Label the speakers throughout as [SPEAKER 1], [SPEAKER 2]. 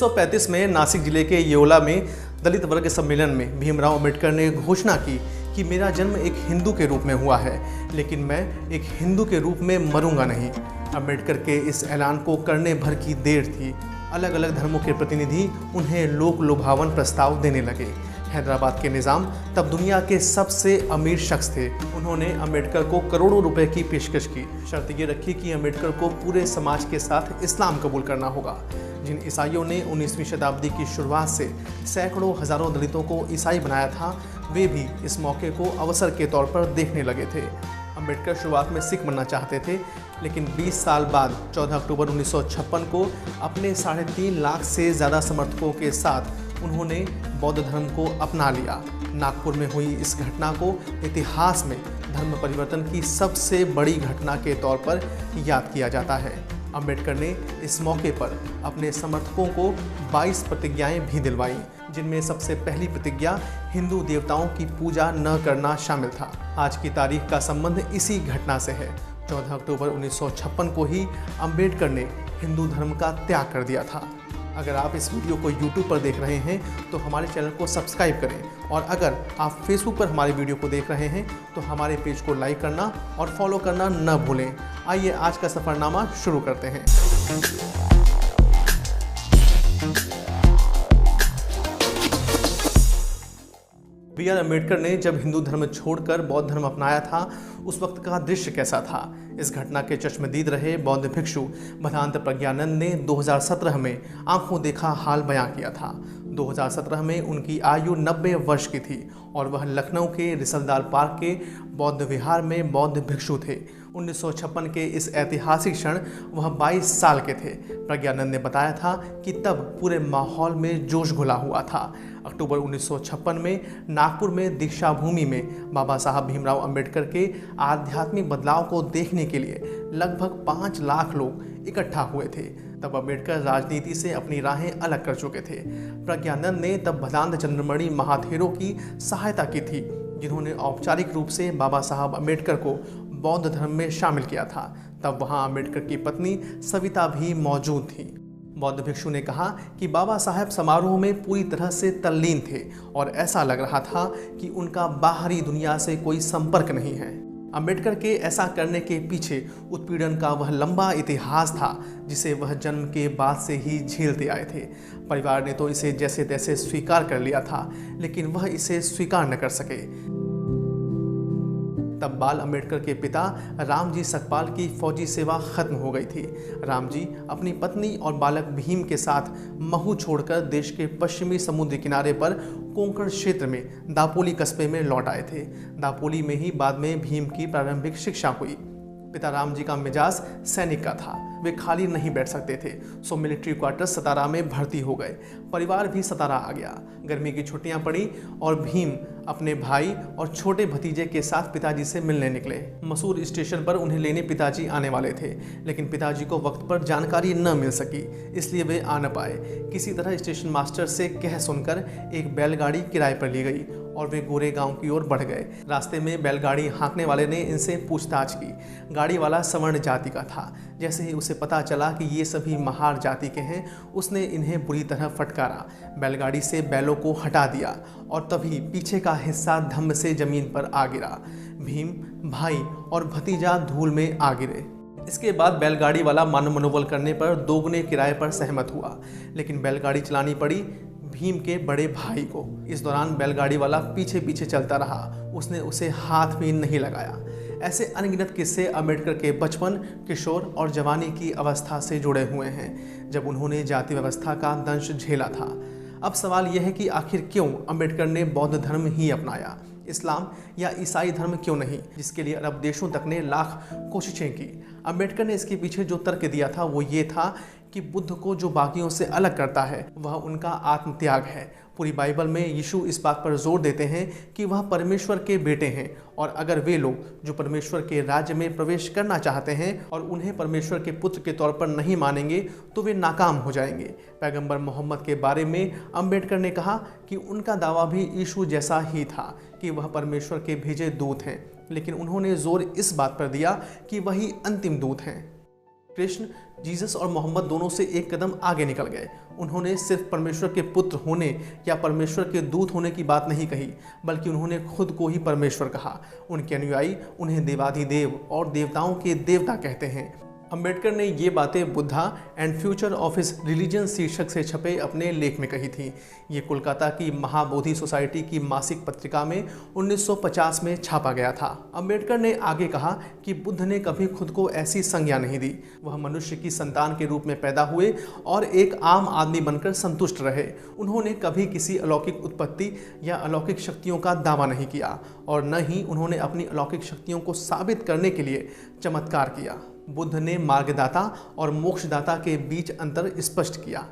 [SPEAKER 1] 1935 में नासिक जिले के येवला में दलित वर्ग सम्मेलन में भीमराव अंबेडकर ने घोषणा की कि मेरा जन्म एक हिंदू के रूप में हुआ है, लेकिन मैं एक हिंदू के रूप में मरूंगा नहीं। अंबेडकर के इस ऐलान को करने भर की देर थी। अलग अलग धर्मों के प्रतिनिधि उन्हें लोक लुभावन प्रस्ताव देने लगे। हैदराबाद के निज़ाम तब दुनिया के सबसे अमीर शख्स थे। उन्होंने अंबेडकर को करोड़ों रुपए की पेशकश की। शर्त ये रखी कि अंबेडकर को पूरे समाज के साथ इस्लाम कबूल करना होगा। जिन ईसाइयों ने 19वीं शताब्दी की शुरुआत से सैकड़ों हज़ारों दलितों को ईसाई बनाया था, वे भी इस मौके को अवसर के तौर पर देखने लगे थे। अंबेडकर शुरुआत में सिख बनना चाहते थे, लेकिन 20 साल बाद 14 अक्टूबर 1956 को अपने 3.5 लाख से ज़्यादा समर्थकों के साथ उन्होंने बौद्ध धर्म को अपना लिया। नागपुर में हुई इस घटना को इतिहास में धर्म परिवर्तन की सबसे बड़ी घटना के तौर पर याद किया जाता है। अंबेडकर ने इस मौके पर अपने समर्थकों को 22 प्रतिज्ञाएं भी दिलवाईं, जिनमें सबसे पहली प्रतिज्ञा हिंदू देवताओं की पूजा न करना शामिल था। आज की तारीख का संबंध इसी घटना से है। 14 अक्टूबर 1956 को ही अंबेडकर ने हिंदू धर्म का त्याग कर दिया था। अगर आप इस वीडियो को YouTube पर देख रहे हैं तो हमारे चैनल को सब्सक्राइब करें, और अगर आप Facebook पर हमारे वीडियो को देख रहे हैं तो हमारे पेज को लाइक करना और फॉलो करना न भूलें। आइए आज का सफ़रनामा शुरू करते हैं। B.R. अम्बेडकर ने जब हिंदू धर्म छोड़कर बौद्ध धर्म अपनाया था, उस वक्त का दृश्य कैसा था? इस घटना के चश्मदीद रहे बौद्ध भिक्षु भदांत प्रज्ञानंद ने 2017 में आंखों देखा हाल बयां किया था। 2017 में उनकी आयु 90 वर्ष की थी और वह लखनऊ के रिसलदार पार्क के बौद्ध विहार में बौद्ध भिक्षु थे। 1956 के इस ऐतिहासिक क्षण वह 22 साल के थे। प्रज्ञानंद ने बताया था कि तब पूरे माहौल में जोश घुला हुआ था। अक्टूबर 1956 में नागपुर में दीक्षा भूमि में बाबा साहब भीमराव अंबेडकर के आध्यात्मिक बदलाव को देखने के लिए लगभग 5 लाख लोग इकट्ठा हुए थे। तब अंबेडकर राजनीति से अपनी राहें अलग कर चुके थे। प्रज्ञानंद ने तब भदांत चंद्रमणि महाथेरो की सहायता की थी, जिन्होंने औपचारिक रूप से बाबा साहब अंबेडकर को बौद्ध धर्म में शामिल किया था। तब वहां अंबेडकर की पत्नी सविता भी मौजूद थी। बौद्ध भिक्षु ने कहा कि बाबा साहब समारोह में पूरी तरह से तल्लीन थे और ऐसा लग रहा था कि उनका बाहरी दुनिया से कोई संपर्क नहीं है। अंबेडकर के ऐसा करने के पीछे उत्पीड़न का वह लंबा इतिहास था, जिसे वह जन्म के बाद से ही झेलते आए थे। परिवार ने तो इसे जैसे तैसे स्वीकार कर लिया था, लेकिन वह इसे स्वीकार न कर सके। तब बाल अंबेडकर के पिता रामजी सकपाल की फौजी सेवा खत्म हो गई थी। रामजी अपनी पत्नी और बालक भीम के साथ महू छोड़कर देश के पश्चिमी समुद्री किनारे पर कोंकण क्षेत्र में दापोली कस्बे में लौट आए थे। दापोली में ही बाद में भीम की प्रारंभिक शिक्षा हुई। पिता रामजी का मिजाज सैनिक का था। वे खाली नहीं बैठ सकते थे, सो मिलिट्री क्वार्टर सतारा में भर्ती हो गए। परिवार भी सतारा आ गया। गर्मी की छुट्टियां पड़ी और भीम अपने भाई और छोटे भतीजे के साथ पिताजी से मिलने निकले। मसूर स्टेशन पर उन्हें लेने पिताजी आने वाले थे, लेकिन पिताजी को वक्त पर जानकारी न मिल सकी, इसलिए वे आ न पाए। किसी तरह स्टेशन मास्टर से कह सुनकर एक बैलगाड़ी किराए पर ली गई और वे गोरे गांव की ओर बढ़ गए। रास्ते में बैलगाड़ी हाँकने वाले ने इनसे पूछताछ की। गाड़ी वाला सवर्ण जाति का था। जैसे ही उसे पता चला कि ये सभी महार जाति के हैं, उसने इन्हें बुरी तरह फटकारा, बैलगाड़ी से बैलों को हटा दिया और तभी पीछे का हिस्सा धम्म से जमीन पर आ गिरा। भीम, भाई और भतीजा धूल में आ गिरे। इसके बाद बैलगाड़ी वाला मानव मनोबल करने पर दोगुने किराए पर सहमत हुआ, लेकिन बैलगाड़ी चलानी पड़ी भीम के बड़े भाई को। इस दौरान बैलगाड़ी वाला पीछे पीछे चलता रहा, उसने उसे हाथ भी नहीं लगाया। ऐसे अनगिनत किस्से अम्बेडकर के बचपन, किशोर और जवानी की अवस्था से जुड़े हुए हैं, जब उन्होंने जाति व्यवस्था का दंश झेला था। अब सवाल यह है कि आखिर क्यों अम्बेडकर ने बौद्ध धर्म ही अपनाया, इस्लाम या ईसाई धर्म क्यों नहीं, जिसके लिए अरब देशों तक ने लाख कोशिशें की। अम्बेडकर ने इसके पीछे जो तर्क दिया था वो ये था कि बुद्ध को जो बाकियों से अलग करता है वह उनका आत्मत्याग है। पूरी बाइबल में यीशु इस बात पर जोर देते हैं कि वह परमेश्वर के बेटे हैं, और अगर वे लोग जो परमेश्वर के राज्य में प्रवेश करना चाहते हैं और उन्हें परमेश्वर के पुत्र के तौर पर नहीं मानेंगे तो वे नाकाम हो जाएंगे। पैगंबर मोहम्मद के बारे में अम्बेडकर ने कहा कि उनका दावा भी यीशु जैसा ही था कि वह परमेश्वर के भेजे दूत हैं, लेकिन उन्होंने जोर इस बात पर दिया कि वही अंतिम दूत हैं। कृष्ण जीसस और मोहम्मद दोनों से एक कदम आगे निकल गए। उन्होंने सिर्फ परमेश्वर के पुत्र होने या परमेश्वर के दूत होने की बात नहीं कही, बल्कि उन्होंने खुद को ही परमेश्वर कहा। उनके अनुयायी उन्हें देवाधिदेव और देवताओं के देवता कहते हैं। अंबेडकर ने ये बातें Buddha and future of his religion शीर्षक से छपे अपने लेख में कही थी। ये कोलकाता की महाबोधि सोसाइटी की मासिक पत्रिका में 1950 में छापा गया था। अंबेडकर ने आगे कहा कि बुद्ध ने कभी खुद को ऐसी संज्ञा नहीं दी। वह मनुष्य की संतान के रूप में पैदा हुए और एक आम आदमी बनकर संतुष्ट रहे। उन्होंने कभी किसी अलौकिक उत्पत्ति या अलौकिक शक्तियों का दावा नहीं किया और न ही उन्होंने अपनी अलौकिक शक्तियों को साबित करने के लिए चमत्कार किया। बुद्ध ने मार्गदाता और मोक्षदाता के बीच अंतर स्पष्ट किया।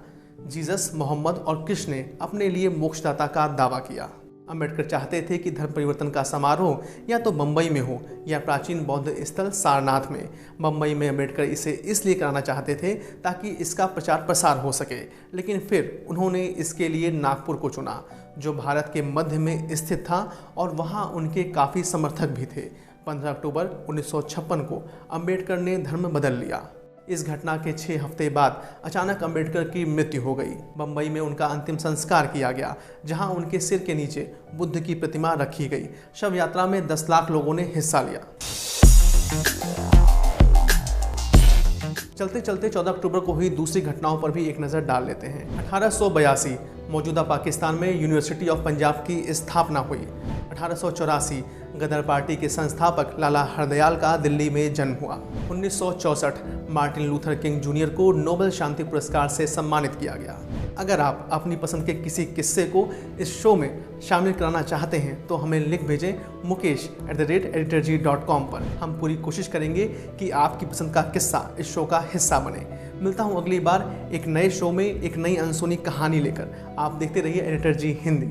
[SPEAKER 1] जीसस, मोहम्मद और कृष्ण ने अपने लिए मोक्षदाता का दावा किया। अंबेडकर चाहते थे कि धर्म परिवर्तन का समारोह या तो बम्बई में हो या प्राचीन बौद्ध स्थल सारनाथ में। बम्बई में अंबेडकर इसे इसलिए कराना चाहते थे ताकि इसका प्रचार प्रसार हो सके, लेकिन फिर उन्होंने इसके लिए नागपुर को चुना, जो भारत के मध्य में स्थित था और वहाँ उनके काफ़ी समर्थक भी थे। 15 अक्टूबर 1956 को अंबेडकर ने धर्म बदल लिया। इस घटना के 6 हफ्ते बाद अचानक अंबेडकर की मृत्यु हो गई। बम्बई में उनका अंतिम संस्कार किया गया, जहां उनके सिर के नीचे बुद्ध की प्रतिमा रखी गई। शव यात्रा में 10 लाख लोगों ने हिस्सा लिया। चलते चलते 14 अक्टूबर को हुई दूसरी घटनाओं पर भी एक नज़र डाल लेते हैं। 1882 मौजूदा पाकिस्तान में यूनिवर्सिटी ऑफ पंजाब की स्थापना हुई। 1884 गदर पार्टी के संस्थापक लाला हरदयाल का दिल्ली में जन्म हुआ। 1964 मार्टिन लूथर किंग जूनियर को नोबेल शांति पुरस्कार से सम्मानित किया गया। अगर आप अपनी पसंद के किसी किस्से को इस शो में शामिल कराना चाहते हैं तो हमें लिख भेजें mukesh@editorji.com पर। हम पूरी कोशिश करेंगे कि आपकी पसंद का किस्सा इस शो का हिस्सा बने। मिलता हूँ अगली बार एक नए शो में एक नई अनसुनी कहानी लेकर। आप देखते रहिए एडिटर जी हिंदी।